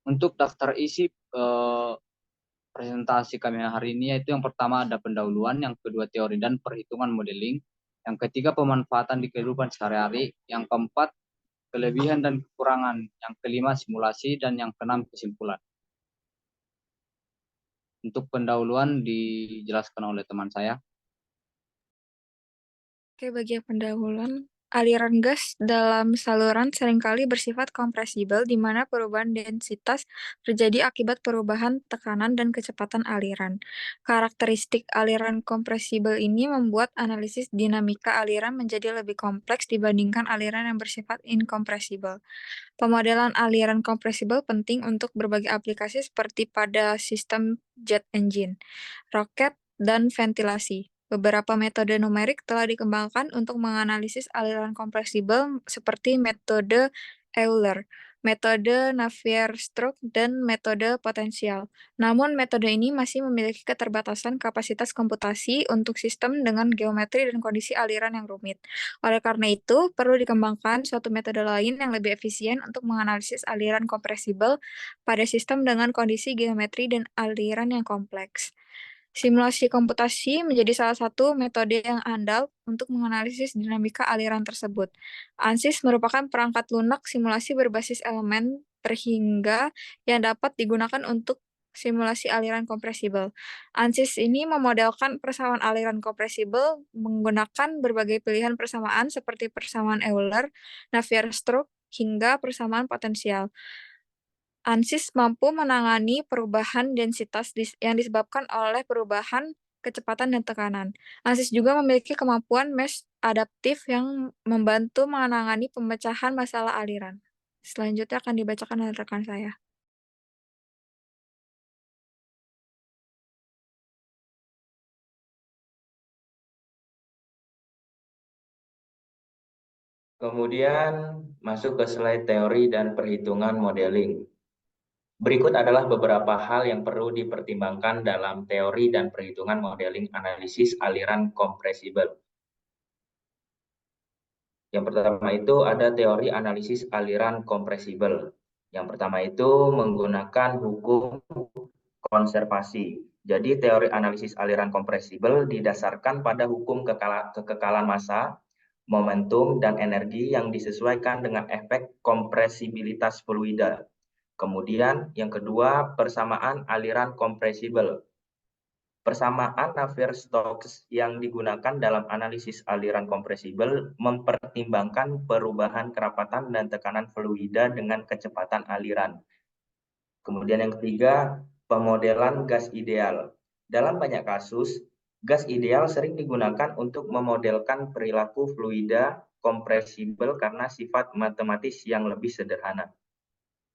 Untuk daftar isi presentasi kami hari ini yaitu yang pertama ada pendahuluan, yang kedua teori dan perhitungan modeling, yang ketiga pemanfaatan di kehidupan sehari-hari, yang keempat kelebihan dan kekurangan, yang kelima simulasi, dan yang keenam kesimpulan. Untuk pendahuluan dijelaskan oleh teman saya. Oke, bagi pendahuluan, aliran gas dalam saluran seringkali bersifat kompresibel, di mana perubahan densitas terjadi akibat perubahan tekanan dan kecepatan aliran. Karakteristik aliran kompresibel ini membuat analisis dinamika aliran menjadi lebih kompleks dibandingkan aliran yang bersifat inkompresibel. Pemodelan aliran kompresibel penting untuk berbagai aplikasi seperti pada sistem jet engine, roket, dan ventilasi. Beberapa metode numerik telah dikembangkan untuk menganalisis aliran kompresibel seperti metode Euler, metode Navier-Stokes, dan metode potensial. Namun, metode ini masih memiliki keterbatasan kapasitas komputasi untuk sistem dengan geometri dan kondisi aliran yang rumit. Oleh karena itu, perlu dikembangkan suatu metode lain yang lebih efisien untuk menganalisis aliran kompresibel pada sistem dengan kondisi geometri dan aliran yang kompleks. Simulasi komputasi menjadi salah satu metode yang andal untuk menganalisis dinamika aliran tersebut. ANSYS merupakan perangkat lunak simulasi berbasis elemen terhingga yang dapat digunakan untuk simulasi aliran kompresibel. ANSYS ini memodelkan persamaan aliran kompresibel menggunakan berbagai pilihan persamaan seperti persamaan Euler, Navier-Stokes, hingga persamaan potensial. ANSYS mampu menangani perubahan densitas yang disebabkan oleh perubahan kecepatan dan tekanan. ANSYS juga memiliki kemampuan mesh adaptif yang membantu menangani pemecahan masalah aliran. Selanjutnya akan dibacakan oleh rekan saya. Kemudian masuk ke slide teori dan perhitungan modeling. Berikut adalah beberapa hal yang perlu dipertimbangkan dalam teori dan perhitungan modeling analisis aliran kompresibel. Yang pertama itu ada teori analisis aliran kompresibel. Yang pertama itu menggunakan hukum konservasi. Jadi teori analisis aliran kompresibel didasarkan pada hukum kekekalan massa, momentum, dan energi yang disesuaikan dengan efek kompresibilitas fluida. Kemudian yang kedua, persamaan aliran kompresibel. Persamaan Navier-Stokes yang digunakan dalam analisis aliran kompresibel mempertimbangkan perubahan kerapatan dan tekanan fluida dengan kecepatan aliran. Kemudian yang ketiga, pemodelan gas ideal. Dalam banyak kasus, gas ideal sering digunakan untuk memodelkan perilaku fluida kompresibel karena sifat matematis yang lebih sederhana.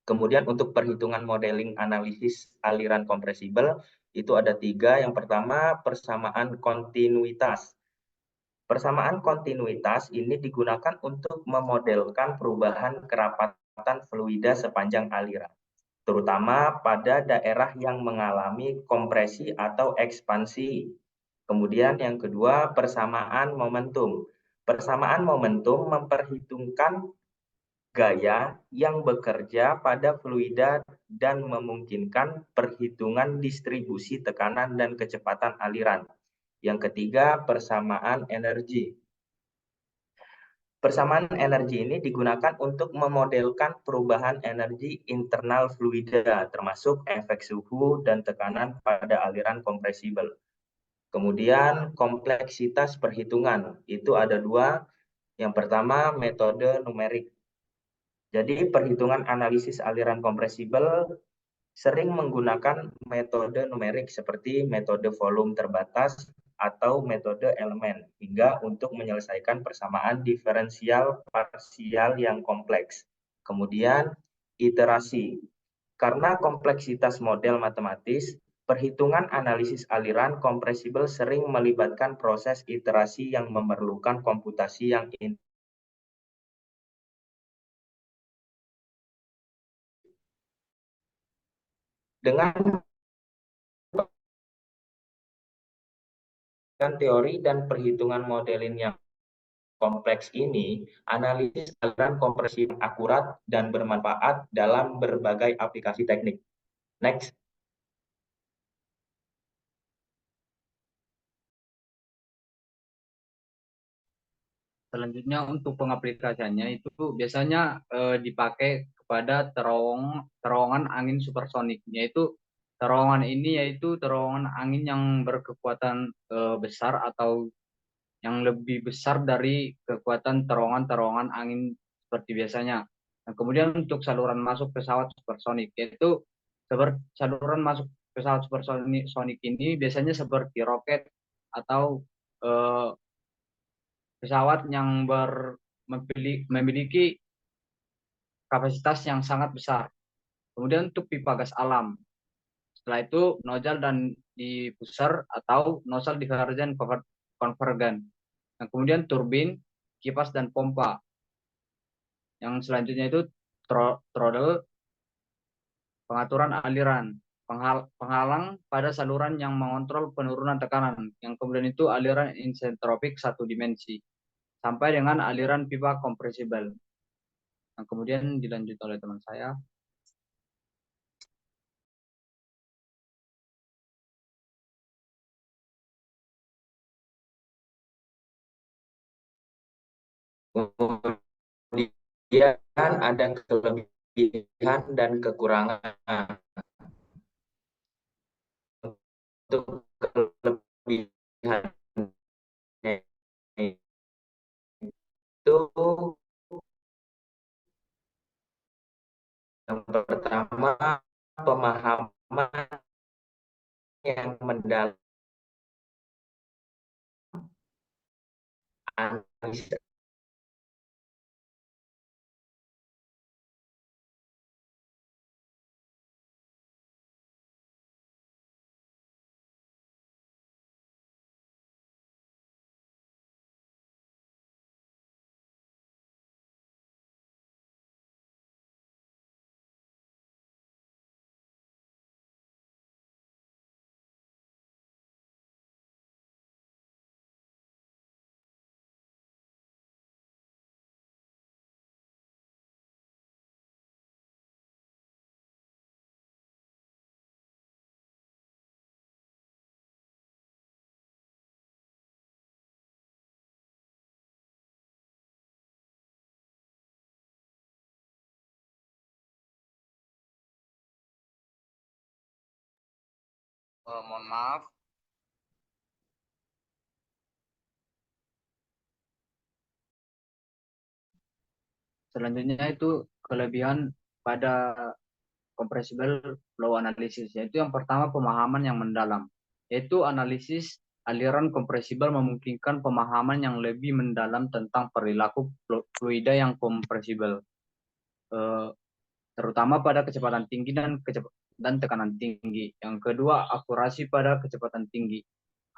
Kemudian untuk perhitungan modeling analisis aliran kompresibel, itu ada 3. Yang pertama, persamaan kontinuitas. Persamaan kontinuitas ini digunakan untuk memodelkan perubahan kerapatan fluida sepanjang aliran, terutama pada daerah yang mengalami kompresi atau ekspansi. Kemudian yang kedua, persamaan momentum. Persamaan momentum memperhitungkan gaya yang bekerja pada fluida dan memungkinkan perhitungan distribusi tekanan dan kecepatan aliran. Yang ketiga, persamaan energi. Persamaan energi ini digunakan untuk memodelkan perubahan energi internal fluida, termasuk efek suhu dan tekanan pada aliran kompresibel. Kemudian kompleksitas perhitungan, itu ada 2. Yang pertama, metode numerik. Jadi perhitungan analisis aliran kompresibel sering menggunakan metode numerik seperti metode volume terbatas atau metode elemen, hingga untuk menyelesaikan persamaan diferensial parsial yang kompleks. Kemudian iterasi. Karena kompleksitas model matematis, perhitungan analisis aliran kompresibel sering melibatkan proses iterasi yang memerlukan komputasi yang dengan teori dan perhitungan modeling yang kompleks ini, analisis aliran kompresi akurat dan bermanfaat dalam berbagai aplikasi teknik. Next. Selanjutnya untuk pengaplikasiannya itu biasanya dipakai kepada terowongan angin supersonik, yaitu terowongan ini yaitu terowongan angin yang berkekuatan besar atau yang lebih besar dari kekuatan terowongan angin seperti biasanya. Nah, kemudian untuk saluran masuk pesawat supersonik, yaitu saluran masuk pesawat supersonik ini biasanya seperti roket atau eh, pesawat yang memiliki kapasitas yang sangat besar. Kemudian untuk pipa gas alam, setelah itu nozzle dan diffuser atau nozzle divergen convergen. Nah, kemudian turbin, kipas dan pompa. Yang selanjutnya itu throttle, pengaturan aliran, penghalang pada saluran yang mengontrol penurunan tekanan. Yang kemudian itu aliran isentropik satu dimensi, sampai dengan aliran pipa kompresibel. Yang kemudian dilanjut oleh teman saya. Kemudian ada kelebihan dan kekurangan. Untuk kelebihan itu yang pertama, pemahaman yang mendalam, analisa Mohon maaf. Selanjutnya itu kelebihan pada compressible flow analysis, yaitu yang pertama pemahaman yang mendalam, yaitu analisis aliran compressible memungkinkan pemahaman yang lebih mendalam tentang perilaku fluida yang compressible, terutama pada kecepatan tinggi dan tekanan tinggi. Yang kedua, akurasi pada kecepatan tinggi.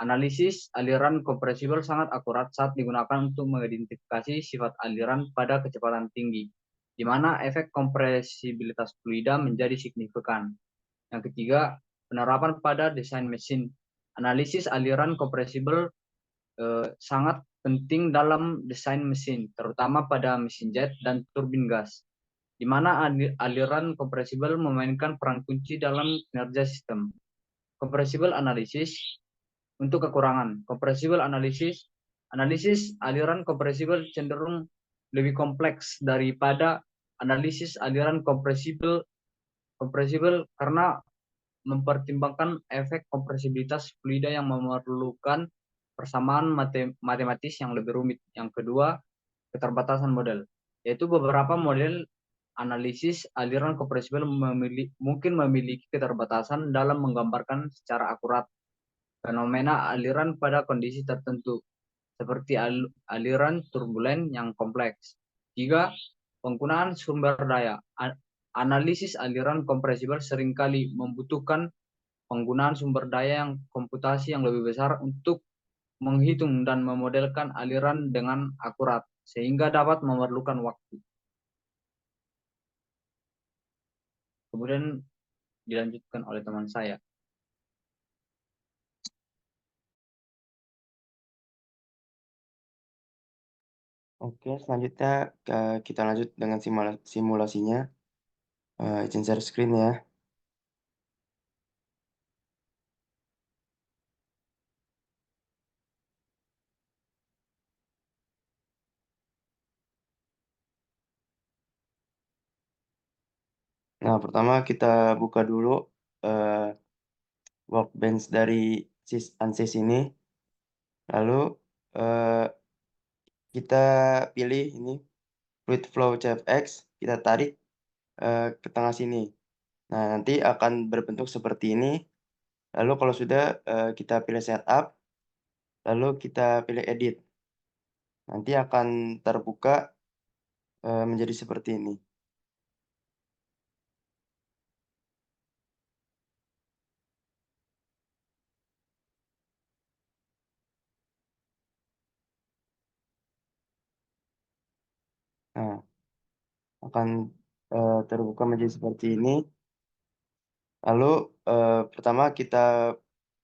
Analisis aliran compressible sangat akurat saat digunakan untuk mengidentifikasi sifat aliran pada kecepatan tinggi, di mana efek kompresibilitas fluida menjadi signifikan. Yang ketiga, penerapan pada desain mesin. Analisis aliran compressible sangat penting dalam desain mesin, terutama pada mesin jet dan turbin gas, di mana aliran compressible memainkan peran kunci dalam kinerja sistem. Compressible analysis. Untuk kekurangan, compressible analisis aliran compressible cenderung lebih kompleks daripada analisis aliran compressible karena mempertimbangkan efek kompresibilitas fluida yang memerlukan persamaan matematis yang lebih rumit. Yang kedua, keterbatasan model, yaitu beberapa model analisis aliran compressible mungkin memiliki keterbatasan dalam menggambarkan secara akurat fenomena aliran pada kondisi tertentu, seperti aliran turbulen yang kompleks. 3. Penggunaan sumber daya. Analisis aliran compressible seringkali membutuhkan penggunaan sumber daya yang komputasi yang lebih besar untuk menghitung dan memodelkan aliran dengan akurat, sehingga dapat memerlukan waktu. Kemudian dilanjutkan oleh teman saya. Oke, selanjutnya kita lanjut dengan simulasinya. Izin share screen ya. Nah, pertama kita buka dulu workbench dari ANSYS ini. Lalu eh, kita pilih ini fluid flow CFX, kita tarik ke tengah sini. Nah, nanti akan berbentuk seperti ini. Lalu kalau sudah kita pilih setup, lalu kita pilih edit. Nanti akan terbuka menjadi seperti ini. Nah, akan terbuka menjadi seperti ini. Lalu pertama kita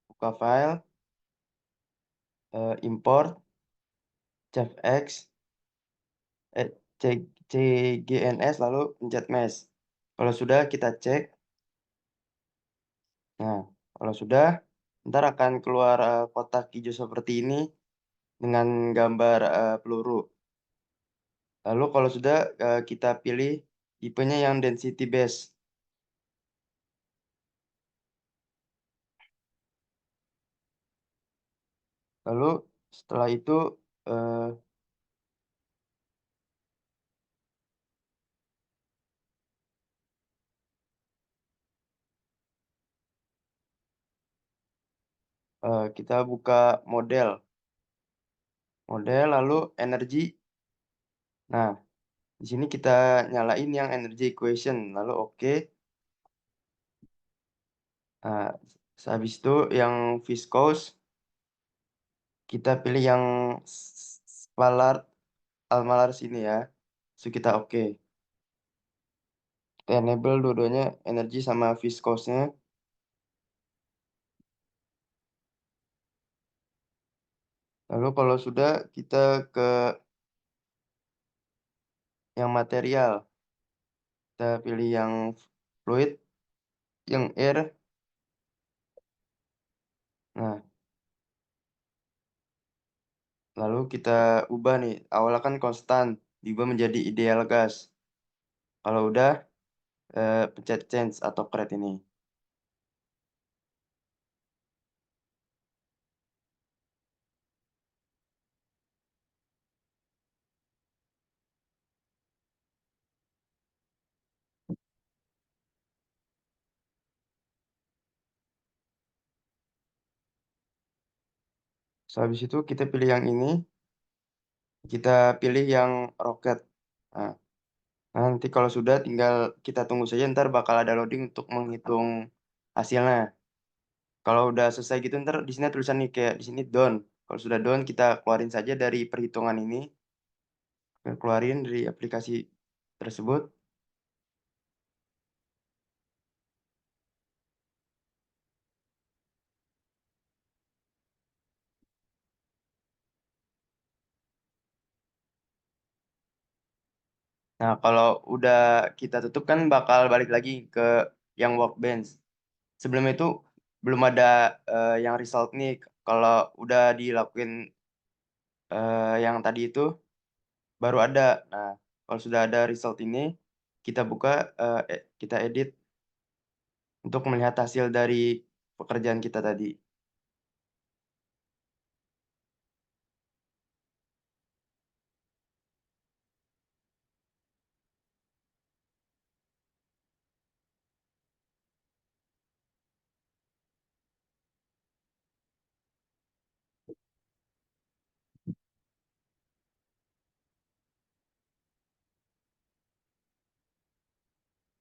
buka file, import, CFX, CGNS, lalu pencet mesh. Kalau sudah kita cek. Nah, kalau sudah, ntar akan keluar kotak hijau seperti ini dengan gambar peluru. Lalu kalau sudah kita pilih tipenya yang density base. Lalu setelah itu eh, kita buka model, lalu energi. Nah, di sini kita nyalain yang energy equation, lalu oke. Nah, habis itu yang viscose kita pilih yang scalar almalar sini ya. So kita oke. Kita enable dua-duanya energi sama viscose-nya. Lalu kalau sudah kita ke yang material. Kita pilih yang fluid, yang air. Nah, lalu kita ubah nih. Awalnya kan konstan, diubah menjadi ideal gas. Kalau udah, pencet change atau create ini. So, habis itu kita pilih yang ini. Kita pilih yang roket. Nah, nanti kalau sudah tinggal kita tunggu saja, ntar bakal ada loading untuk menghitung hasilnya. Kalau udah selesai gitu, ntar di sini tulisan nih kayak di sini done. Kalau sudah done, kita keluarin saja dari perhitungan ini. Kita keluarin dari aplikasi tersebut. Nah, kalau udah kita tutup kan bakal balik lagi ke yang workbench. Sebelum itu belum ada yang result nih. Kalau udah dilakuin yang tadi itu baru ada. Nah, kalau sudah ada result ini, kita buka, kita edit untuk melihat hasil dari pekerjaan kita tadi.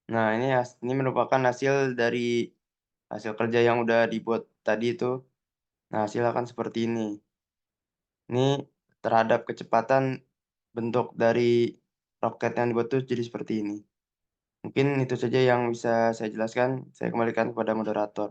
Nah, ini merupakan hasil dari hasil kerja yang udah dibuat tadi itu. Nah, hasil akan seperti ini. Ini terhadap kecepatan bentuk dari roket yang dibuat itu jadi seperti ini. Mungkin itu saja yang bisa saya jelaskan. Saya kembalikan kepada moderator.